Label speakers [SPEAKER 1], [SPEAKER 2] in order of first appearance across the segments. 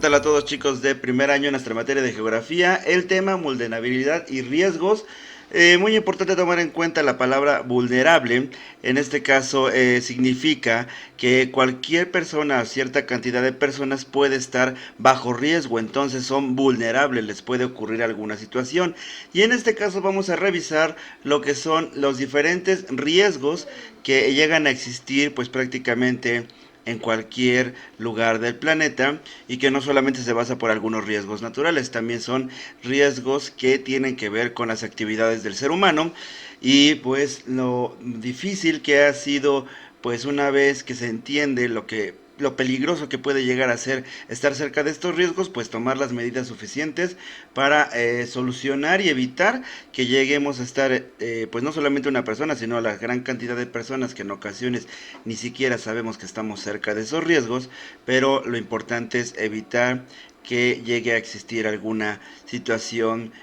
[SPEAKER 1] tal a todos chicos de primer año en nuestra materia de geografía? El tema vulnerabilidad y riesgos. Muy importante tomar en cuenta la palabra vulnerable. En este caso significa que cualquier persona, cierta cantidad de personas puede estar bajo riesgo, entonces son vulnerables, les puede ocurrir alguna situación. Y en este caso vamos a revisar lo que son los diferentes riesgos que llegan a existir pues prácticamente en cualquier lugar del planeta y que no solamente se basa por algunos riesgos naturales, también son riesgos que tienen que ver con las actividades del ser humano y pues lo difícil que ha sido pues una vez que se entiende lo peligroso que puede llegar a ser estar cerca de estos riesgos, pues tomar las medidas suficientes para solucionar y evitar que lleguemos a estar, pues no solamente una persona, sino a la gran cantidad de personas que en ocasiones ni siquiera sabemos que estamos cerca de esos riesgos, pero lo importante es evitar que llegue a existir alguna situación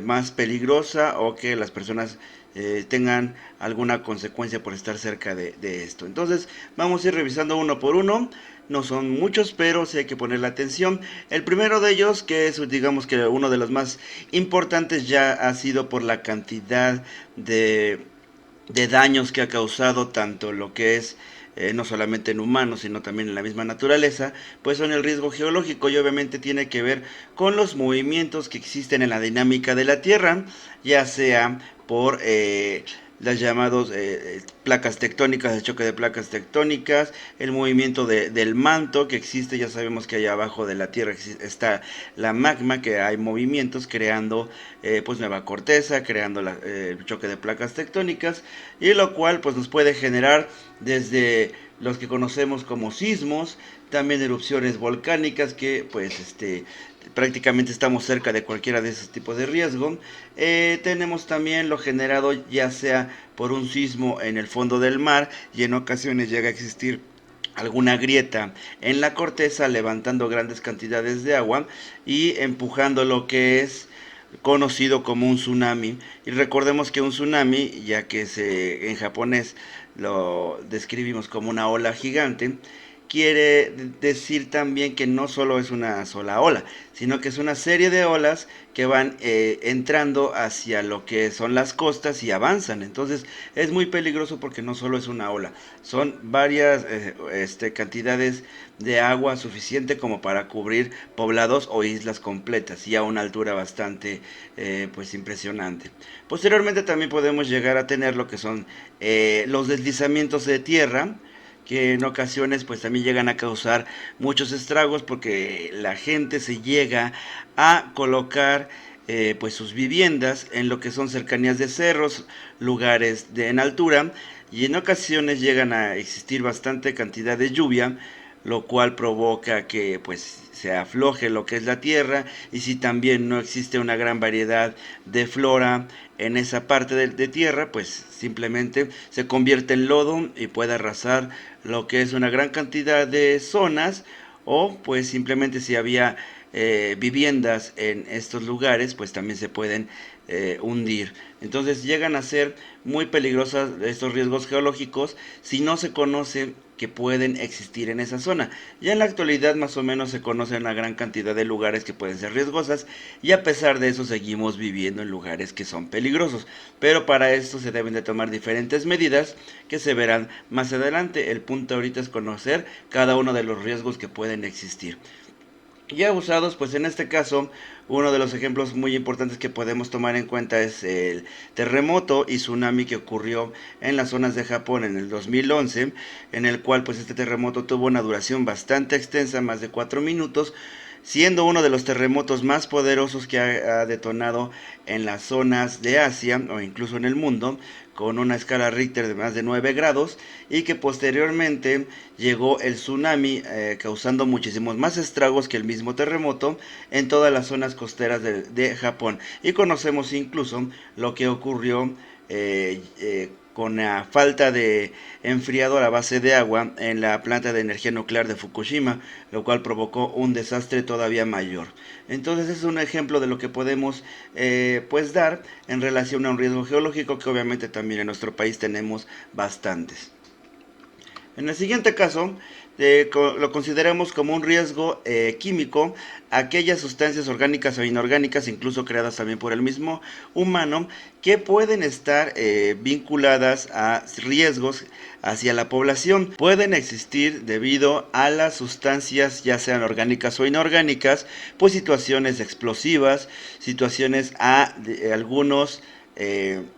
[SPEAKER 1] más peligrosa o que las personas tengan alguna consecuencia por estar cerca de esto. Entonces vamos a ir revisando uno por uno. No son muchos, pero sí hay que ponerle atención. El primero de ellos, que es digamos que uno de los más importantes, ya ha sido por la cantidad de daños que ha causado tanto lo que es no solamente en humanos, sino también en la misma naturaleza, pues son el riesgo geológico y obviamente tiene que ver con los movimientos que existen en la dinámica de la Tierra, ya sea por las llamadas placas tectónicas, el choque de placas tectónicas, el movimiento del manto que existe, ya sabemos que allá abajo de la Tierra está la magma, que hay movimientos creando pues nueva corteza, creando el choque de placas tectónicas, y lo cual pues nos puede generar desde los que conocemos como sismos, también erupciones volcánicas que pues prácticamente estamos cerca de cualquiera de esos tipos de riesgo. Tenemos también lo generado ya sea por un sismo en el fondo del mar y en ocasiones llega a existir alguna grieta en la corteza levantando grandes cantidades de agua y empujando lo que es conocido como un tsunami. Y recordemos que un tsunami, ya que en japonés lo describimos como una ola gigante, quiere decir también que no solo es una sola ola, sino que es una serie de olas que van entrando hacia lo que son las costas y avanzan. Entonces es muy peligroso porque no solo es una ola, son varias cantidades de agua suficiente como para cubrir poblados o islas completas y a una altura bastante pues impresionante. Posteriormente también podemos llegar a tener lo que son los deslizamientos de tierra, que en ocasiones pues también llegan a causar muchos estragos porque la gente se llega a colocar pues sus viviendas en lo que son cercanías de cerros, lugares en altura, y en ocasiones llegan a existir bastante cantidad de lluvia, lo cual provoca que pues se afloje lo que es la tierra, y si también no existe una gran variedad de flora en esa parte de tierra, pues simplemente se convierte en lodo y puede arrasar lo que es una gran cantidad de zonas, o pues simplemente si había viviendas en estos lugares pues también se pueden hundir. Entonces llegan a ser muy peligrosas estos riesgos geológicos si no se conoce que pueden existir en esa zona. Ya en la actualidad más o menos se conoce una gran cantidad de lugares que pueden ser riesgosas, y a pesar de eso seguimos viviendo en lugares que son peligrosos. Pero para esto se deben de tomar diferentes medidas que se verán más adelante. El punto ahorita es conocer cada uno de los riesgos que pueden existir. Ya usados, pues en este caso, uno de los ejemplos muy importantes que podemos tomar en cuenta es el terremoto y tsunami que ocurrió en las zonas de Japón en el 2011, en el cual pues este terremoto tuvo una duración bastante extensa, más de 4 minutos, siendo uno de los terremotos más poderosos que ha detonado en las zonas de Asia o incluso en el mundo, con una escala Richter de más de 9 grados, y que posteriormente llegó el tsunami causando muchísimos más estragos que el mismo terremoto en todas las zonas costeras de Japón. Y conocemos incluso lo que ocurrió con la falta de enfriador a base de agua en la planta de energía nuclear de Fukushima, lo cual provocó un desastre todavía mayor. Entonces es un ejemplo de lo que podemos pues dar en relación a un riesgo geológico que obviamente también en nuestro país tenemos bastantes. En el siguiente caso, lo consideramos como un riesgo químico, aquellas sustancias orgánicas o inorgánicas, incluso creadas también por el mismo humano, que pueden estar vinculadas a riesgos hacia la población. Pueden existir debido a las sustancias, ya sean orgánicas o inorgánicas, pues situaciones explosivas, situaciones a algunos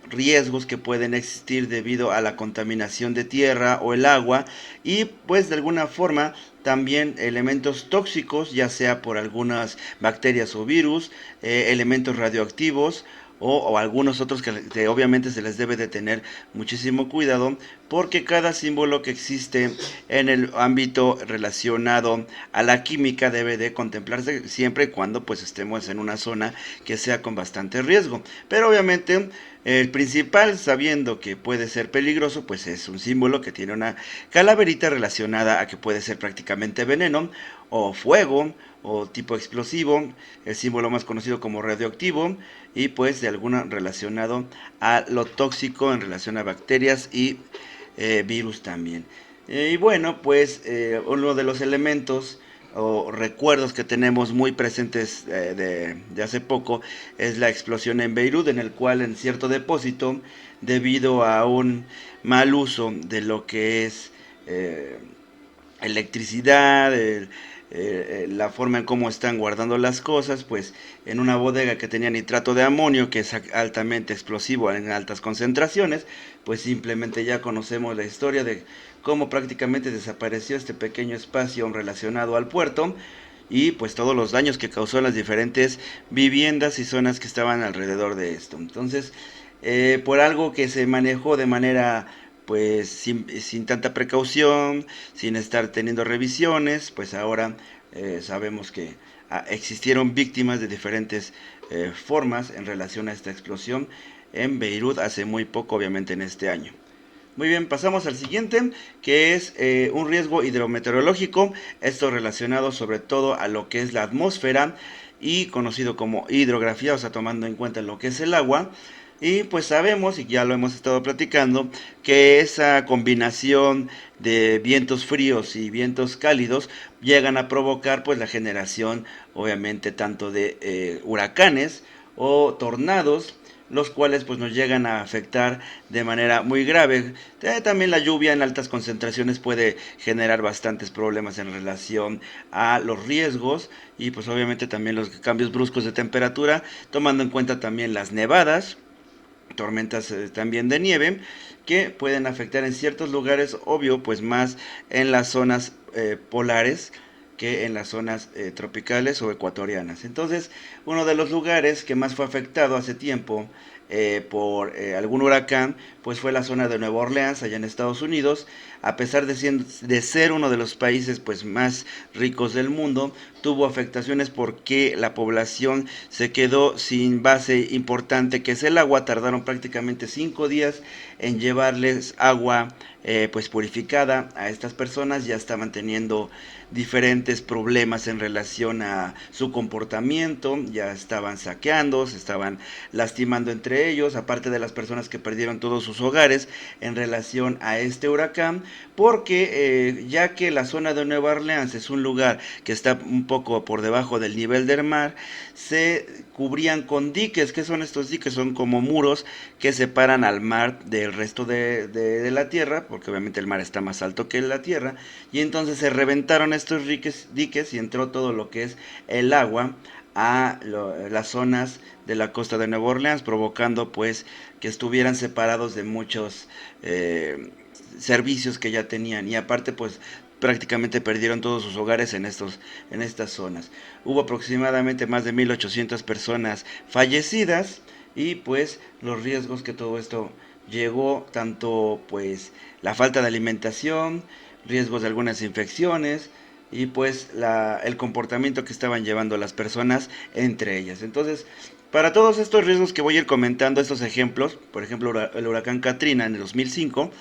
[SPEAKER 1] riesgos que pueden existir debido a la contaminación de tierra o el agua, y pues de alguna forma también elementos tóxicos, ya sea por algunas bacterias o virus, elementos radioactivos o algunos otros que obviamente se les debe de tener muchísimo cuidado, porque cada símbolo que existe en el ámbito relacionado a la química debe de contemplarse siempre y cuando pues estemos en una zona que sea con bastante riesgo. Pero obviamente el principal, sabiendo que puede ser peligroso, pues es un símbolo que tiene una calaverita relacionada a que puede ser prácticamente veneno o fuego o tipo explosivo, el símbolo más conocido como radioactivo, y pues de alguna relacionado a lo tóxico en relación a bacterias y virus también. Y bueno, pues uno de los elementos o recuerdos que tenemos muy presentes de hace poco es la explosión en Beirut, en el cual en cierto depósito, debido a un mal uso de lo que es eh, electricidad, la forma en cómo están guardando las cosas, pues en una bodega que tenía nitrato de amonio, que es altamente explosivo en altas concentraciones, pues simplemente ya conocemos la historia de cómo prácticamente desapareció este pequeño espacio relacionado al puerto, y pues todos los daños que causó en las diferentes viviendas y zonas que estaban alrededor de esto. Entonces, por algo que se manejó de manera pues sin tanta precaución, sin estar teniendo revisiones, pues ahora sabemos que existieron víctimas de diferentes formas en relación a esta explosión en Beirut hace muy poco, obviamente en este año. Muy bien, pasamos al siguiente, que es un riesgo hidrometeorológico, esto relacionado sobre todo a lo que es la atmósfera y conocido como hidrografía, o sea, tomando en cuenta lo que es el agua. Y pues sabemos, y ya lo hemos estado platicando, que esa combinación de vientos fríos y vientos cálidos llegan a provocar pues la generación, obviamente, tanto de huracanes o tornados, los cuales pues nos llegan a afectar de manera muy grave. También la lluvia en altas concentraciones puede generar bastantes problemas en relación a los riesgos, y pues obviamente también los cambios bruscos de temperatura, tomando en cuenta también las nevadas, tormentas también de nieve, que pueden afectar en ciertos lugares, obvio, pues más en las zonas polares que en las zonas tropicales o ecuatorianas. Entonces, uno de los lugares que más fue afectado hace tiempo por algún huracán, pues fue la zona de Nueva Orleans, allá en Estados Unidos. A pesar de ser uno de los países pues más ricos del mundo, tuvo afectaciones porque la población se quedó sin base importante que es el agua. Tardaron prácticamente 5 días en llevarles agua pues purificada a estas personas. Ya estaban teniendo diferentes problemas en relación a su comportamiento, ya estaban saqueando, se estaban lastimando entre ellos, aparte de las personas que perdieron todos sus hogares en relación a este huracán, porque ya que la zona de Nueva Orleans es un lugar que está un poco por debajo del nivel del mar, se cubrían con diques. ¿Qué son estos diques? Son como muros que separan al mar del resto de la tierra, porque obviamente el mar está más alto que la tierra, y entonces se reventaron estos diques y entró todo lo que es el agua a las zonas de la costa de Nueva Orleans, provocando pues que estuvieran separados de muchos servicios que ya tenían, y aparte pues prácticamente perdieron todos sus hogares en estas zonas. Hubo aproximadamente más de 1800 personas fallecidas, y pues los riesgos que todo esto llegó, tanto pues la falta de alimentación, riesgos de algunas infecciones, y pues el comportamiento que estaban llevando las personas entre ellas. Entonces, para todos estos riesgos que voy a ir comentando, estos ejemplos, por ejemplo el huracán Katrina en el 2005,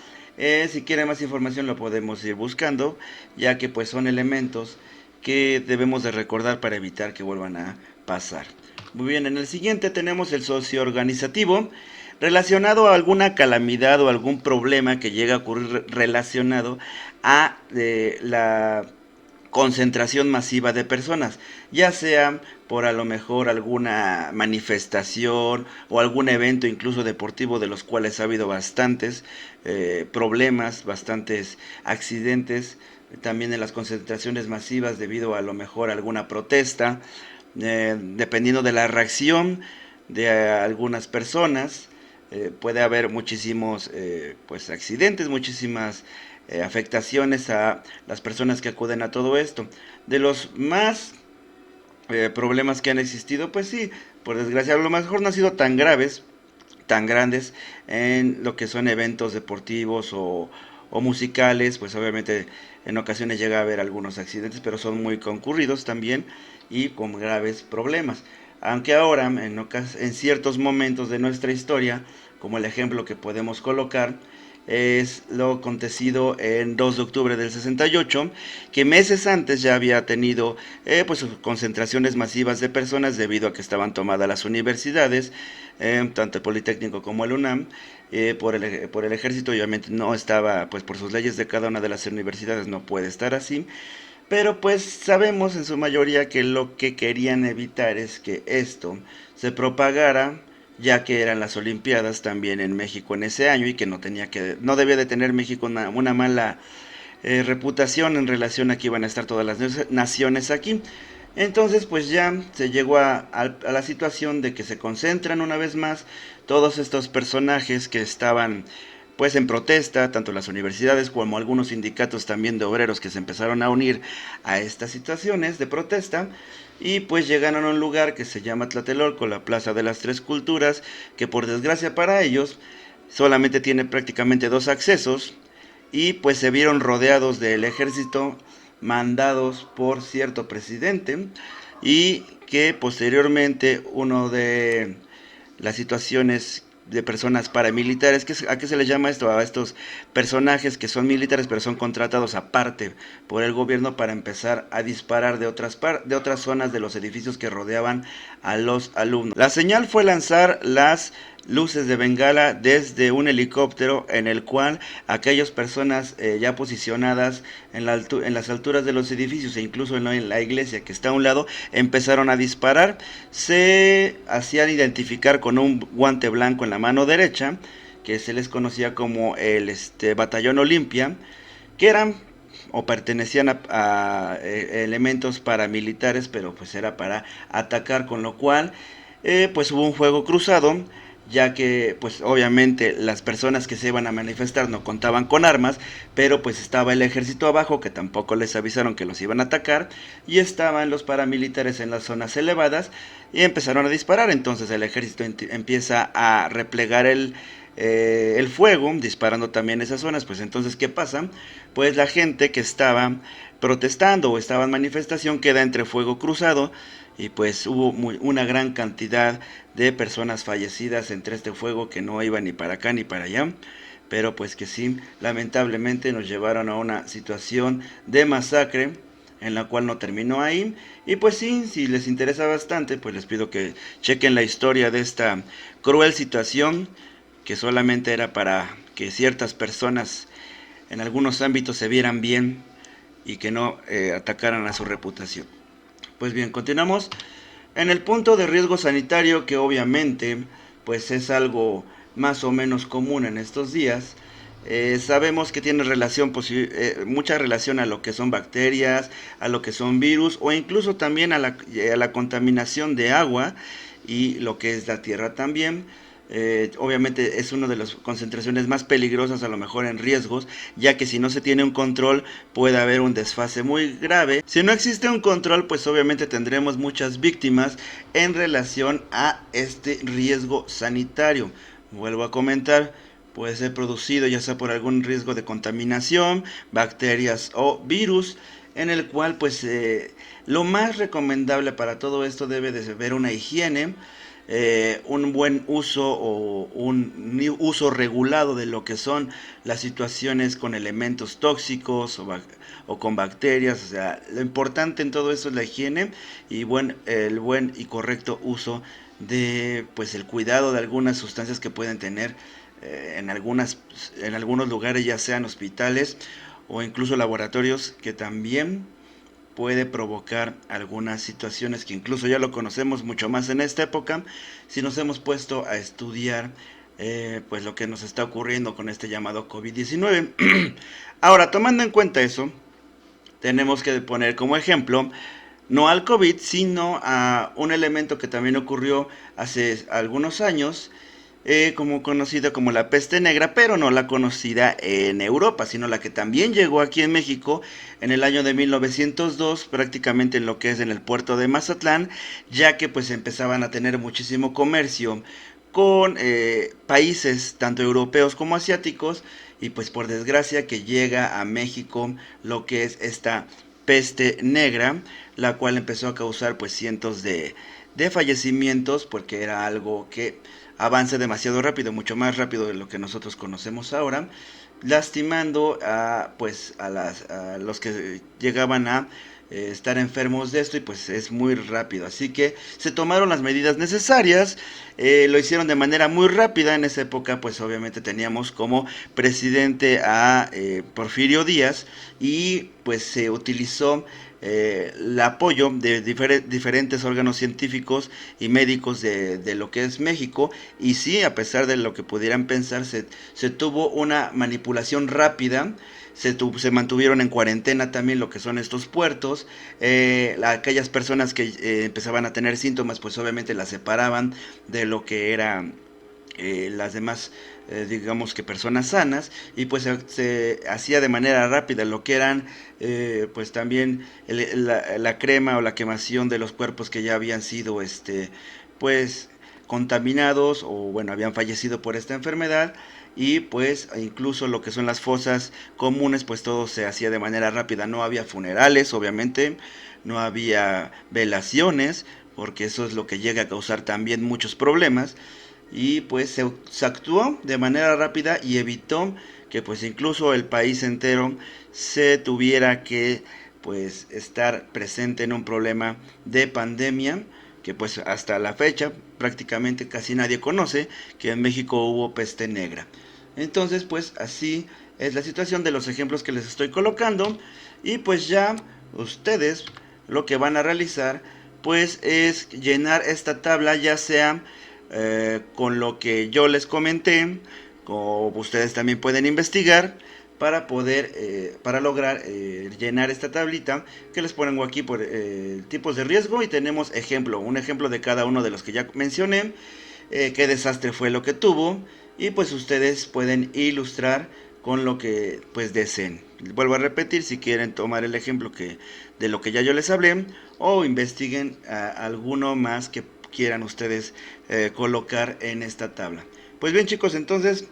[SPEAKER 1] si quieren más información lo podemos ir buscando, ya que pues son elementos que debemos de recordar para evitar que vuelvan a pasar. Muy bien, en el siguiente tenemos el socioorganizativo. relacionado a alguna calamidad o algún problema que llega a ocurrir relacionado a la concentración masiva de personas, ya sea por a lo mejor alguna manifestación o algún evento incluso deportivo de los cuales ha habido bastantes problemas, bastantes accidentes, también en las concentraciones masivas debido a lo mejor a alguna protesta, dependiendo de la reacción de algunas personas, puede haber muchísimos pues accidentes, muchísimas afectaciones a las personas que acuden a todo esto. De los más problemas que han existido, pues sí, por desgracia, a lo mejor no han sido tan graves, tan grandes en lo que son eventos deportivos o musicales, pues obviamente en ocasiones llega a haber algunos accidentes, pero son muy concurridos también y con graves problemas. Aunque ahora, en ciertos momentos de nuestra historia, como el ejemplo que podemos colocar, es lo acontecido en 2 de octubre del 68, que meses antes ya había tenido pues concentraciones masivas de personas debido a que estaban tomadas las universidades, tanto el Politécnico como el UNAM, por el ejército. Obviamente no estaba, pues por sus leyes de cada una de las universidades no puede estar así, pero pues sabemos en su mayoría que lo que querían evitar es que esto se propagara, ya que eran las Olimpiadas también en México en ese año y que no debía de tener México una mala reputación en relación a que iban a estar todas las naciones aquí. Entonces pues ya se llegó a la situación de que se concentran una vez más todos estos personajes que estaban pues en protesta, tanto las universidades como algunos sindicatos también de obreros que se empezaron a unir a estas situaciones de protesta, y pues llegaron a un lugar que se llama Tlatelolco, la Plaza de las Tres Culturas, que por desgracia para ellos solamente tiene prácticamente dos accesos, y pues se vieron rodeados del ejército mandados por cierto presidente, y que posteriormente uno de las situaciones de personas paramilitares. ¿A qué se le llama esto? A estos personajes que son militares pero son contratados aparte por el gobierno para empezar a disparar de otras zonas de los edificios que rodeaban a los alumnos. La señal fue lanzar las luces de bengala desde un helicóptero, en el cual aquellas personas ya posicionadas en las alturas de los edificios e incluso en la iglesia que está a un lado empezaron a disparar. Se hacían identificar con un guante blanco en la mano derecha, que se les conocía como el Batallón Olimpia, que eran o pertenecían a elementos paramilitares, pero pues era para atacar, con lo cual pues hubo un fuego cruzado, ya que pues obviamente las personas que se iban a manifestar no contaban con armas, pero pues estaba el ejército abajo, que tampoco les avisaron que los iban a atacar, y estaban los paramilitares en las zonas elevadas y empezaron a disparar. Entonces el ejército empieza a replegar el fuego, disparando también esas zonas. Pues entonces, ¿qué pasa? Pues la gente que estaba protestando o estaba en manifestación queda entre fuego cruzado, y pues hubo una gran cantidad de personas fallecidas entre este fuego, que no iba ni para acá ni para allá, pero pues que sí, lamentablemente nos llevaron a una situación de masacre, en la cual no terminó ahí. Y pues sí, si les interesa bastante, pues les pido que chequen la historia de esta cruel situación, que solamente era para que ciertas personas en algunos ámbitos se vieran bien y que no atacaran a su reputación. Pues bien, continuamos en el punto de riesgo sanitario, que obviamente pues es algo más o menos común en estos días. Sabemos que tiene mucha relación a lo que son bacterias, a lo que son virus, o incluso también a la contaminación de agua y lo que es la tierra también. Obviamente es una de las concentraciones más peligrosas, a lo mejor en riesgos, ya que si no se tiene un control puede haber un desfase muy grave. Si no existe un control, pues obviamente tendremos muchas víctimas en relación a este riesgo sanitario. Vuelvo a comentar, puede ser producido ya sea por algún riesgo de contaminación, bacterias o virus, en el cual pues lo más recomendable para todo esto debe de ser una higiene, un buen uso o un uso regulado de lo que son las situaciones con elementos tóxicos o con bacterias. O sea, lo importante en todo esto es la higiene y el buen y correcto uso de pues el cuidado de algunas sustancias que pueden tener en algunos lugares, ya sean hospitales o incluso laboratorios, que también puede provocar algunas situaciones que incluso ya lo conocemos mucho más en esta época, si nos hemos puesto a estudiar pues lo que nos está ocurriendo con este llamado COVID-19. Ahora, tomando en cuenta eso, tenemos que poner como ejemplo no al COVID, sino a un elemento que también ocurrió hace algunos años, como conocida como la peste negra, pero no la conocida en Europa, sino la que también llegó aquí en México en el año de 1902, prácticamente en lo que es en el puerto de Mazatlán, ya que pues empezaban a tener muchísimo comercio con países tanto europeos como asiáticos, y pues por desgracia que llega a México lo que es esta peste negra, la cual empezó a causar pues cientos de fallecimientos, porque era algo que avanza demasiado rápido, mucho más rápido de lo que nosotros conocemos ahora, lastimando a los que llegaban a estar enfermos de esto, y pues es muy rápido. Así que se tomaron las medidas necesarias, lo hicieron de manera muy rápida. En esa época pues obviamente teníamos como presidente a Porfirio Díaz, y pues se utilizó el apoyo de diferentes órganos científicos y médicos de lo que es México, y sí, a pesar de lo que pudieran pensar, se tuvo una manipulación rápida. Se mantuvieron en cuarentena también lo que son estos puertos. Aquellas personas que empezaban a tener síntomas, pues obviamente las separaban de lo que era las demás, digamos que personas sanas, y pues se hacía de manera rápida lo que eran pues también la crema o la quemación de los cuerpos que ya habían sido pues contaminados, o bueno, habían fallecido por esta enfermedad. Y pues incluso lo que son las fosas comunes, pues todo se hacía de manera rápida. No había funerales, obviamente, no había velaciones, porque eso es lo que llega a causar también muchos problemas. Y pues se actuó de manera rápida y evitó que pues incluso el país entero se tuviera que pues estar presente en un problema de pandemia, que pues hasta la fecha prácticamente casi nadie conoce que en México hubo peste negra. Entonces pues así es la situación de los ejemplos que les estoy colocando, y pues ya ustedes lo que van a realizar pues es llenar esta tabla, ya sea con lo que yo les comenté, como ustedes también pueden investigar para poder, para lograr llenar esta tablita que les pongo aquí por tipos de riesgo, y tenemos un ejemplo de cada uno de los que ya mencioné, qué desastre fue lo que tuvo, y pues ustedes pueden ilustrar con lo que pues deseen. Vuelvo a repetir, si quieren tomar el ejemplo de lo que ya yo les hablé, o investiguen alguno más que quieran ustedes colocar en esta tabla. Pues bien, chicos, entonces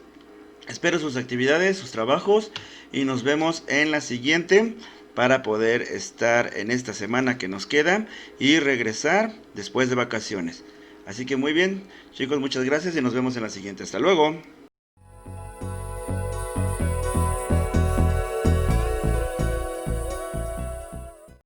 [SPEAKER 1] espero sus actividades, sus trabajos, y nos vemos en la siguiente para poder estar en esta semana que nos queda y regresar después de vacaciones. Así que muy bien, chicos, muchas gracias y nos vemos en la siguiente. Hasta luego.